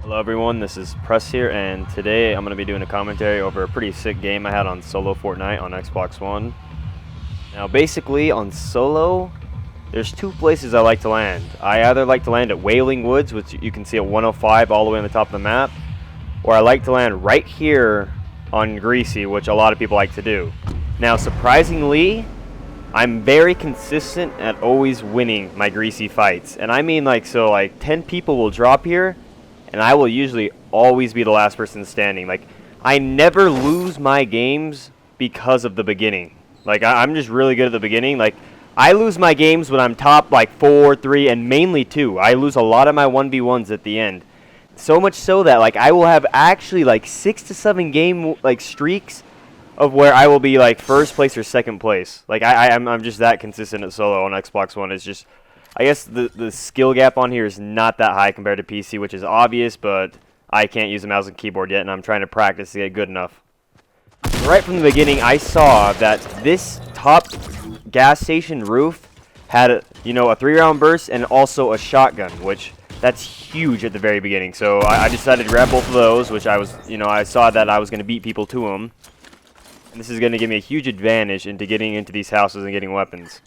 Hello everyone, this is Press here, and today I'm going to be doing a commentary over a pretty sick game I had on solo Fortnite on Xbox One. Now basically on solo, there's two places I like to land. I either like to land at Wailing Woods, which you can see at 105 all the way on the top of the map, or I like to land right here on Greasy, which a lot of people like to do. Now surprisingly, I'm very consistent at always winning my Greasy fights. And I mean like 10 people will drop here, and I will usually always be the last person standing. Like, I never lose my games because of the beginning. Like, I'm just really good at the beginning. Like, I lose my games when I'm top, like, 4, 3, and mainly 2. I lose a lot of my 1v1s at the end. So much so that, like, I will have actually, like, 6 to 7 game, like, streaks of where I will be, like, first place or second place. Like, I'm just that consistent at solo on Xbox One. It's just... I guess the skill gap on here is not that high compared to PC, which is obvious, but I can't use a mouse and keyboard yet, and I'm trying to practice to get good enough. Right from the beginning, I saw that this top gas station roof had a 3-round burst and also a shotgun, which that's huge at the very beginning. So I decided to grab both of those, which I saw that I was going to beat people to them. And this is going to give me a huge advantage into getting into these houses and getting weapons.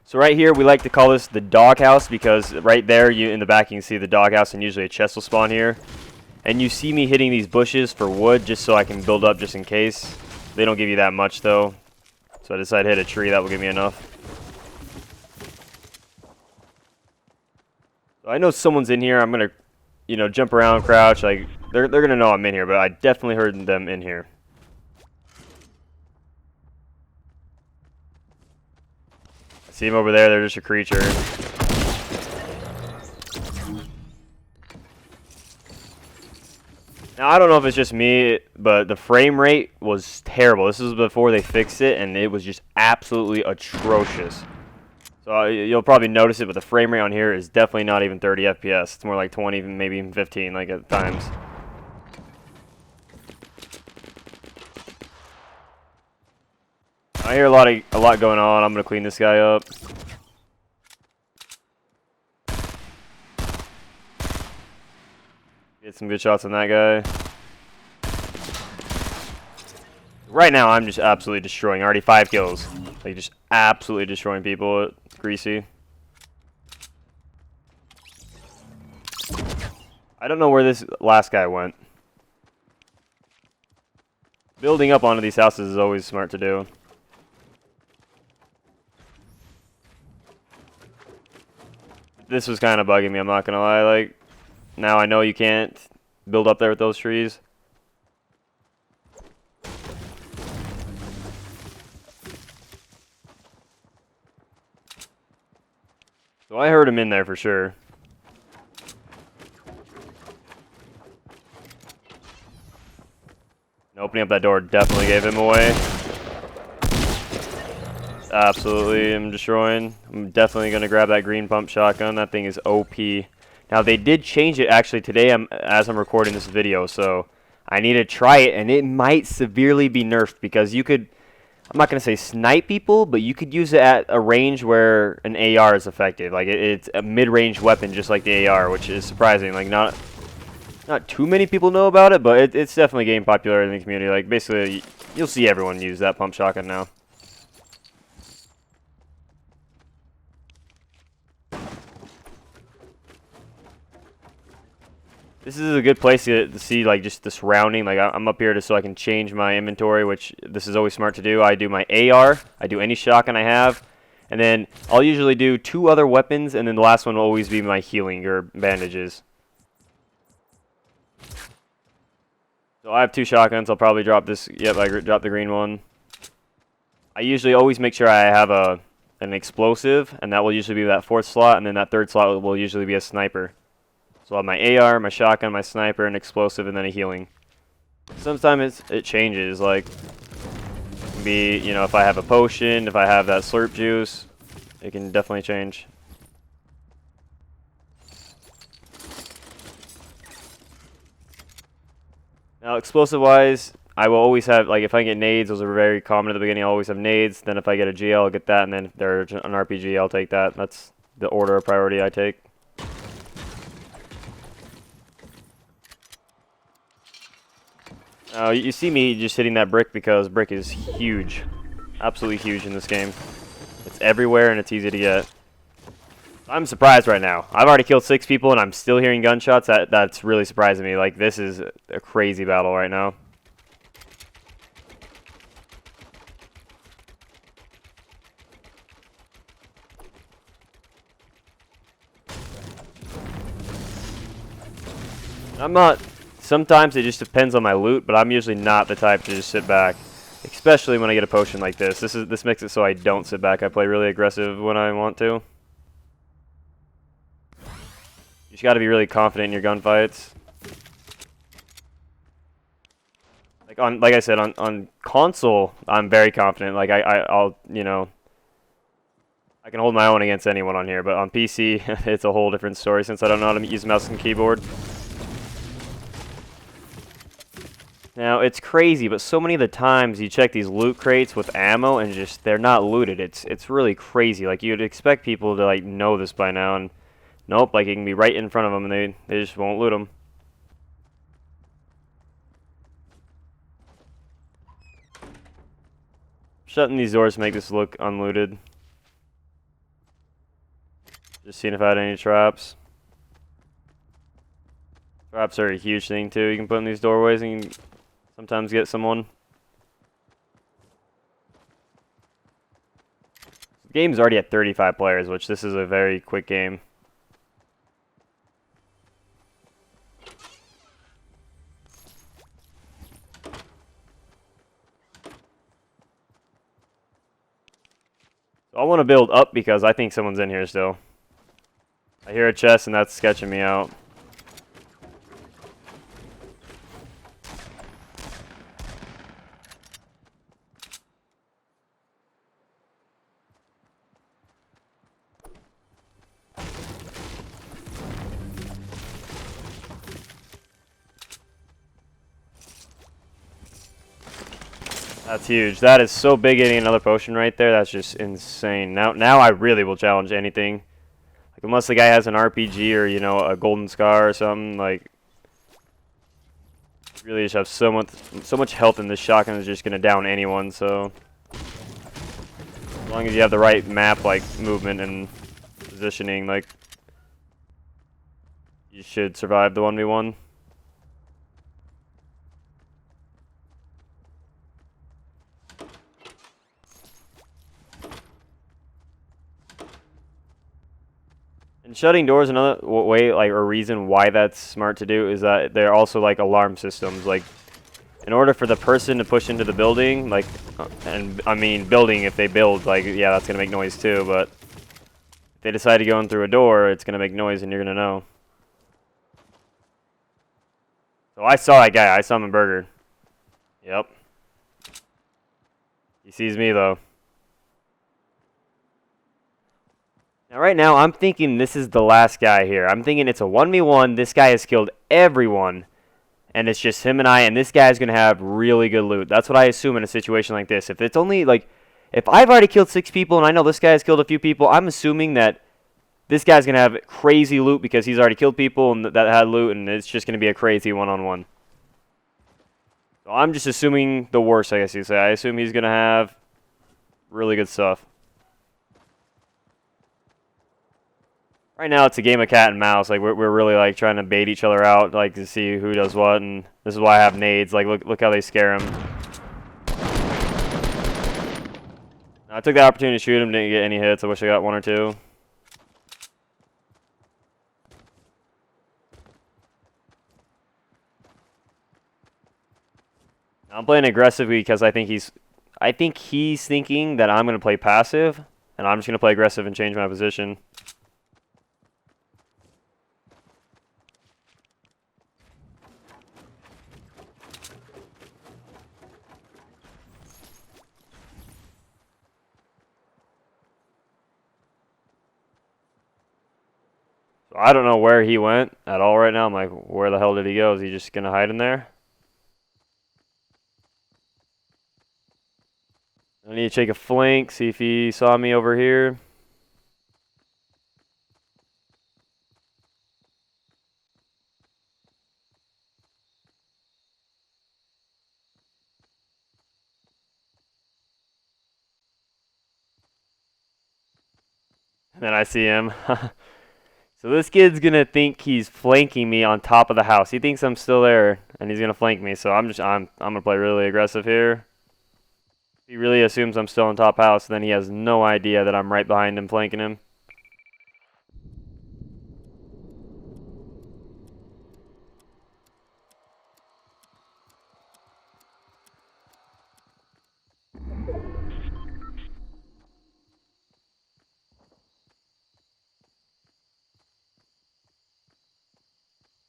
So right here, we like to call this the doghouse because right there, in the back, you can see the doghouse, and usually a chest will spawn here. And you see me hitting these bushes for wood just so I can build up just in case. They don't give you that much though, so I decided to hit a tree. That will give me enough. So I know someone's in here. I'm gonna, jump around, crouch. Like they're gonna know I'm in here, but I definitely heard them in here. See him over there, they're just a creature. Now, I don't know if it's just me, but the frame rate was terrible. This was before they fixed it, and it was just absolutely atrocious. So you'll probably notice it, but the frame rate on here is definitely not even 30 FPS. It's more like 20, maybe even 15, like at times. I hear a lot going on. I'm gonna clean this guy up. Get some good shots on that guy. Right now, I'm just absolutely destroying. Already 5 kills. Like just absolutely destroying people at Greasy. I don't know where this last guy went. Building up onto these houses is always smart to do. This was kind of bugging me, I'm not gonna lie. Like, now I know you can't build up there with those trees. So I heard him in there for sure. And opening up that door definitely gave him away. Absolutely, I'm destroying. I'm definitely going to grab that green pump shotgun. That thing is OP. Now, they did change it actually today as I'm recording this video, so I need to try it, and it might severely be nerfed because you could, I'm not going to say snipe people, but you could use it at a range where an AR is effective. Like, it's a mid-range weapon just like the AR, which is surprising. Like, not too many people know about it, but it's definitely gaining popularity in the community. Like, basically, you'll see everyone use that pump shotgun now. This is a good place to see, like, just the surrounding. Like, I'm up here just so I can change my inventory, which this is always smart to do. I do my AR, I do any shotgun I have, and then I'll usually do 2 other weapons, and then the last one will always be my healing or bandages. So I have 2 shotguns. I'll probably drop this. Yep, I dropped the green one. I usually always make sure I have an explosive, and that will usually be that 4th slot, and then that 3rd slot will usually be a sniper. So I'll have my AR, my shotgun, my sniper, an explosive, and then a healing. Sometimes it changes, like, it can be, if I have a potion, if I have that slurp juice, it can definitely change. Now, explosive-wise, I will always have, like, if I get nades, those are very common at the beginning. I always have nades. Then if I get a GL, I'll get that. And then if there's an RPG, I'll take that. That's the order of priority I take. You see me just hitting that brick because brick is huge. Absolutely huge in this game. It's everywhere and it's easy to get. I'm surprised right now. I've already killed 6 people and I'm still hearing gunshots. That's really surprising me. Like, this is a crazy battle right now. I'm not... Sometimes it just depends on my loot, but I'm usually not the type to just sit back. Especially when I get a potion like this. This makes it so I don't sit back. I play really aggressive when I want to. You just got to be really confident in your gunfights. Like I said, on console, I'm very confident. Like I'll you know, I can hold my own against anyone on here. But on PC, it's a whole different story since I don't know how to use mouse and keyboard. Now, it's crazy, but so many of the times you check these loot crates with ammo and just they're not looted. It's really crazy. Like, you'd expect people to like know this by now, and nope, like it can be right in front of them and they just won't loot them. Shutting these doors to make this look unlooted. Just seeing if I had any traps. Traps are a huge thing too. You can put in these doorways and you can sometimes get someone. The game's already at 35 players, which this is a very quick game. So I want to build up because I think someone's in here still. I hear a chest and that's sketching me out. That's huge. That is so big getting another potion right there. That's just insane. Now I really will challenge anything. Like, unless the guy has an RPG or, you know, a golden scar or something, like, really just have so much health in this shotgun is just gonna down anyone, so as long as you have the right map, like, movement and positioning, like, you should survive the 1v1. And shutting doors, another way, like, or reason why that's smart to do is that they're also like alarm systems. Like, in order for the person to push into the building, like, and I mean building, if they build, like, yeah, that's gonna make noise too. But if they decide to go in through a door, it's gonna make noise, and you're gonna know. So I saw that guy. I saw him in Burger. Yep. He sees me though. Now, right now, I'm thinking this is the last guy here. I'm thinking it's a 1v1. This guy has killed everyone, and it's just him and I, and this guy's going to have really good loot. That's what I assume in a situation like this. If it's only, like, if I've already killed 6 people, and I know this guy has killed a few people, I'm assuming that this guy's going to have crazy loot because he's already killed people and that had loot, and it's just going to be a crazy one-on-one. So I'm just assuming the worst, I guess you say. I assume he's going to have really good stuff. Right now, it's a game of cat and mouse. Like, we're really, like, trying to bait each other out, like, to see who does what, and this is why I have nades. Like, look how they scare him. I took the opportunity to shoot him, didn't get any hits. I wish I got 1 or 2. I'm playing aggressively because I think he's thinking that I'm going to play passive, and I'm just going to play aggressive and change my position. So I don't know where he went at all right now. I'm like, where the hell did he go? Is he just going to hide in there? I need to take a flank, see if he saw me over here. Then I see him. So this kid's gonna think he's flanking me on top of the house. He thinks I'm still there, and he's gonna flank me. So I'm gonna play really aggressive here. He really assumes I'm still on top house, then he has no idea that I'm right behind him flanking him.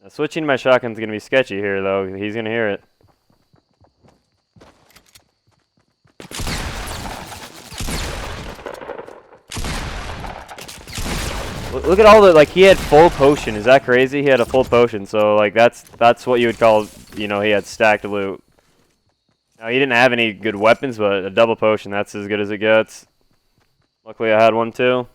Now, switching my shotgun's gonna be sketchy here, though. He's gonna hear it. Look at all the, like, he had full potion. Is that crazy? He had a full potion, so like that's what you would call, you know, he had stacked loot. Now he didn't have any good weapons, but a double potion, that's as good as it gets. Luckily I had one too.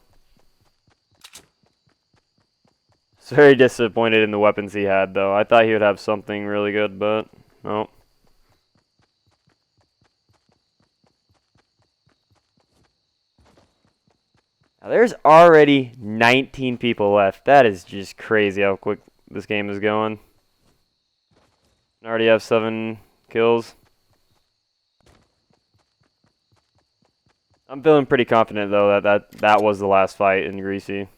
Was very disappointed in the weapons he had, though. I thought he would have something really good, but no. Now, there's already 19 people left. That is just crazy how quick this game is going. I already have 7 kills. I'm feeling pretty confident, though, that was the last fight in Greasy.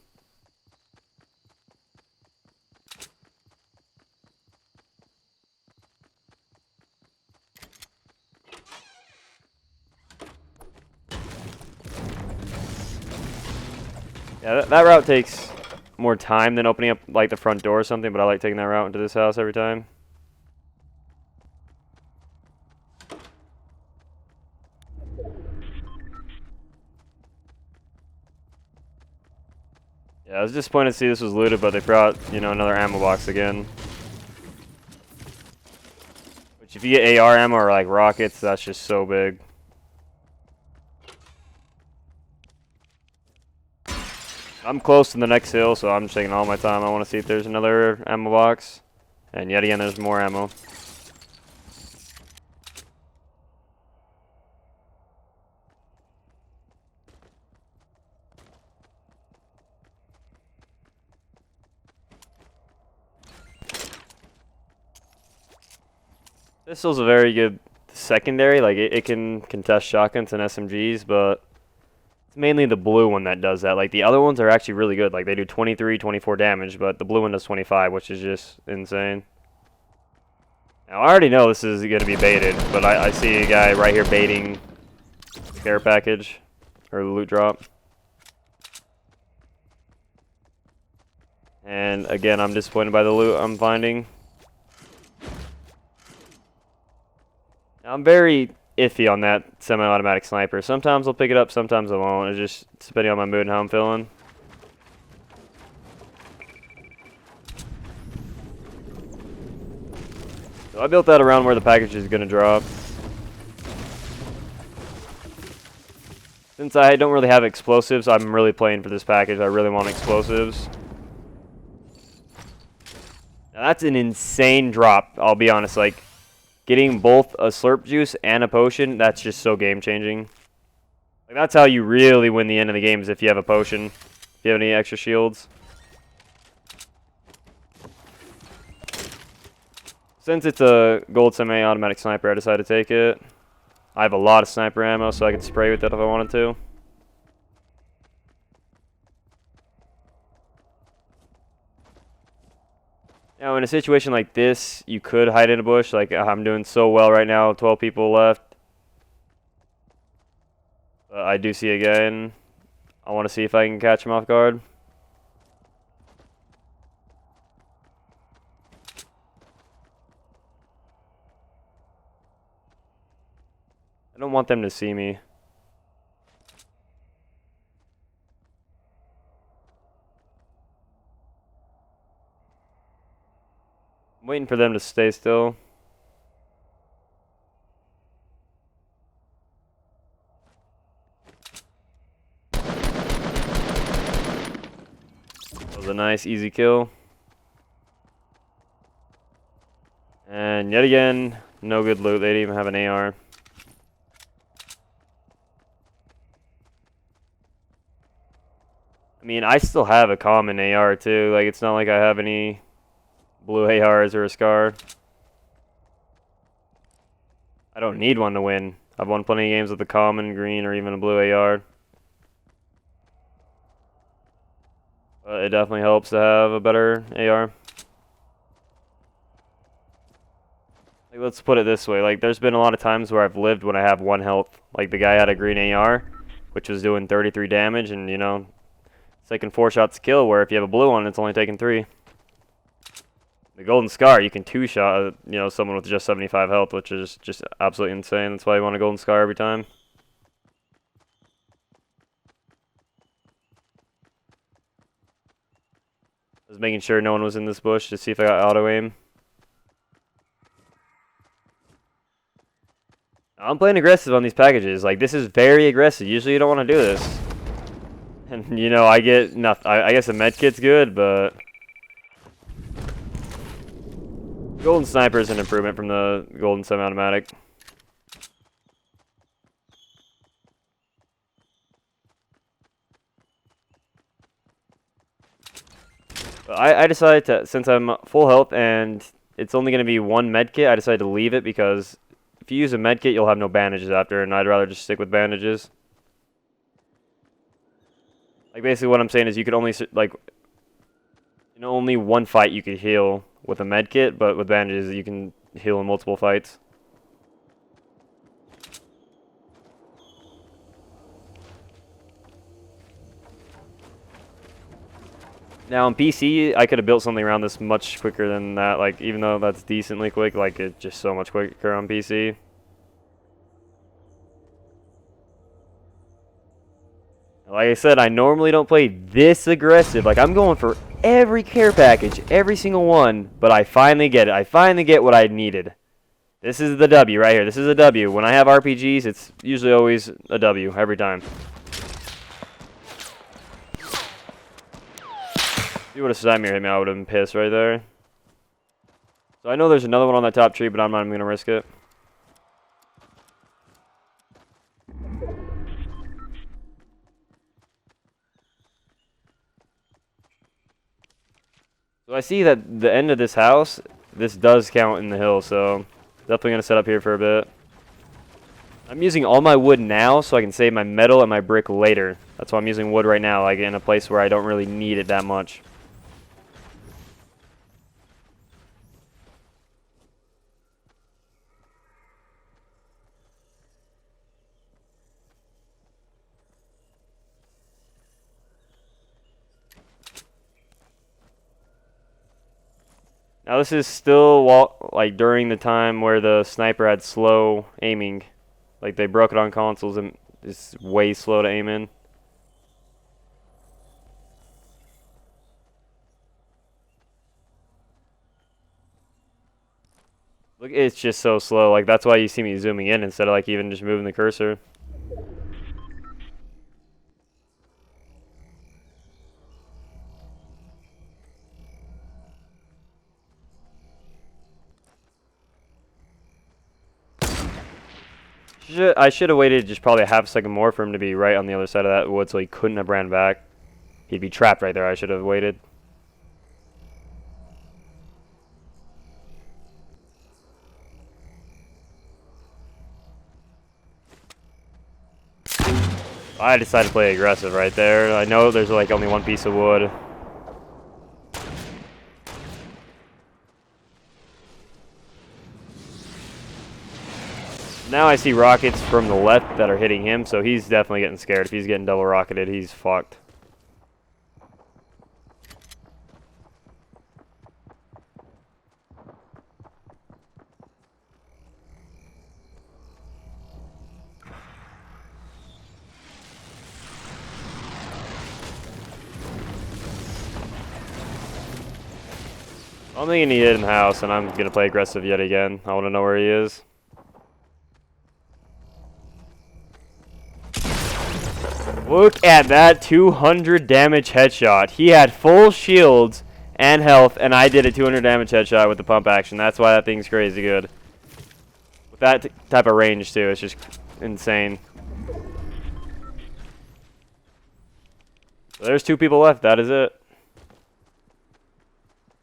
Yeah, that route takes more time than opening up, like, the front door or something, but I like taking that route into this house every time. Yeah, I was disappointed to see this was looted, but they brought, you know, another ammo box again. Which, if you get AR ammo or, like, rockets, that's just so big. I'm close to the next hill, so I'm just taking all my time. I want to see if there's another ammo box. And yet again, there's more ammo. Pistol's a very good secondary. Like, it can contest shotguns and SMGs, but it's mainly the blue one that does that. Like, the other ones are actually really good. Like, they do 23, 24 damage, but the blue one does 25, which is just insane. Now, I already know this is going to be baited, but I see a guy right here baiting the care package, or the loot drop. And, again, I'm disappointed by the loot I'm finding. I'm very iffy on that semi-automatic sniper. Sometimes I'll pick it up, sometimes I won't. It's just depending on my mood and how I'm feeling. So I built that around where the package is going to drop. Since I don't really have explosives, I'm really playing for this package. I really want explosives. Now that's an insane drop, I'll be honest. Like, getting both a slurp juice and a potion, that's just so game-changing. Like, that's how you really win the end of the game, is if you have a potion. If you have any extra shields. Since it's a gold semi-automatic sniper, I decided to take it. I have a lot of sniper ammo, so I can spray with it if I wanted to. Now, in a situation like this, you could hide in a bush. Like, I'm doing so well right now, 12 people left. I do see a guy, and I want to see if I can catch him off guard. I don't want them to see me. I'm waiting for them to stay still. That was a nice, easy kill. And yet again, no good loot. They didn't even have an AR. mean, I still have a common AR too. Like, it's not like I have any blue ARs or a SCAR. I don't need one to win. I've won plenty of games with a common, green, or even a blue AR. But it definitely helps to have a better AR. Like, let's put it this way. Like, there's been a lot of times where I've lived when I have 1 health. Like, the guy had a green AR, which was doing 33 damage, and, you know, it's taking 4 shots to kill, where if you have a blue one, it's only taking 3. The golden scar, you can 2-shot, you know, someone with just 75 health, which is just absolutely insane. That's why you want a golden scar every time. I was making sure no one was in this bush to see if I got auto aim. I'm playing aggressive on these packages. Like, this is very aggressive. Usually you don't want to do this. And, you know, I get nothing. I guess a med kit's good, but golden sniper is an improvement from the golden semi-automatic. But I decided to, since I'm full health and it's only going to be 1 med kit, I decided to leave it because if you use a med kit, you'll have no bandages after, and I'd rather just stick with bandages. Like, basically what I'm saying is you could only, like, in only 1 fight you could heal with a med kit, but with bandages you can heal in multiple fights. Now on PC, I could have built something around this much quicker than that. Like, even though that's decently quick, like, it's just so much quicker on PC. Like I said, I normally don't play this aggressive. Like, I'm going for every care package, every single one, but I finally get it. I finally get what I needed. This is the W right here. This is a W. When I have RPGs, it's usually always a W every time. If you would have sniped me, hit me, I would have been pissed right there. So I know there's another one on that top tree, but I'm not even going to risk it. So I see that the end of this house, this does count in the hill, so definitely going to set up here for a bit. I'm using all my wood now so I can save my metal and my brick later. That's why I'm using wood right now, like in a place where I don't really need it that much. Now this is still like during the time where the sniper had slow aiming. Like they broke it on consoles and it's way slow to aim in. Look, it's just so slow. Like that's why you see me zooming in instead of like even just moving the cursor. I should have waited just probably a half second more for him to be right on the other side of that wood so he couldn't have ran back. He'd be trapped right there. I should have waited. I decided to play aggressive right there. I know there's like only 1 piece of wood. Now I see rockets from the left that are hitting him, so he's definitely getting scared. If he's getting double rocketed, he's fucked. I'm thinking he hid in the house, and I'm going to play aggressive yet again. I want to know where he is. Look at that 200 damage headshot. He had full shields and health, and I did a 200 damage headshot with the pump action. That's why that thing's crazy good. With that type of range, too, it's just insane. So there's 2 people left. That is it.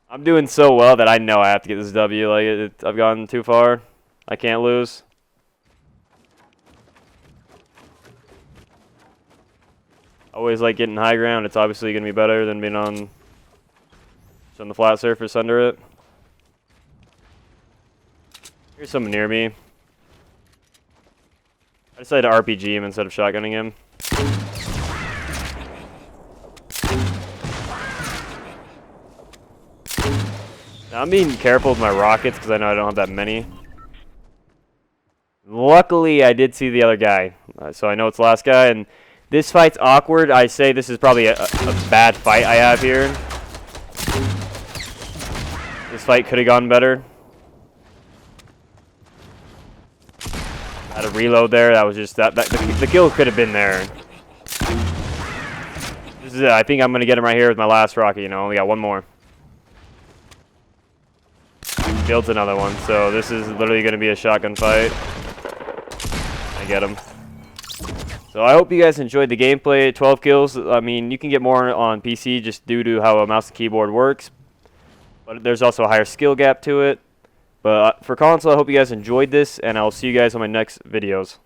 I'm doing so well that I know I have to get this W. Like, I've gone too far. I can't lose. Always like getting high ground. It's obviously going to be better than being on the flat surface under it. Here's someone near me. I decided to RPG him instead of shotgunning him. Now I'm being careful with my rockets because I know I don't have that many. Luckily, I did see the other guy, so I know it's the last guy. And this fight's awkward. I say this is probably a bad fight I have here. This fight could have gone better. I had a reload there. That was just the kill could have been there. This is it. I think I'm gonna get him right here with my last rocket. You know, only got one more. Builds another one. So this is literally gonna be a shotgun fight. I get him. So I hope you guys enjoyed the gameplay. 12 kills. I mean, you can get more on PC just due to how a mouse and keyboard works. But there's also a higher skill gap to it. But for console, I hope you guys enjoyed this, and I'll see you guys on my next videos.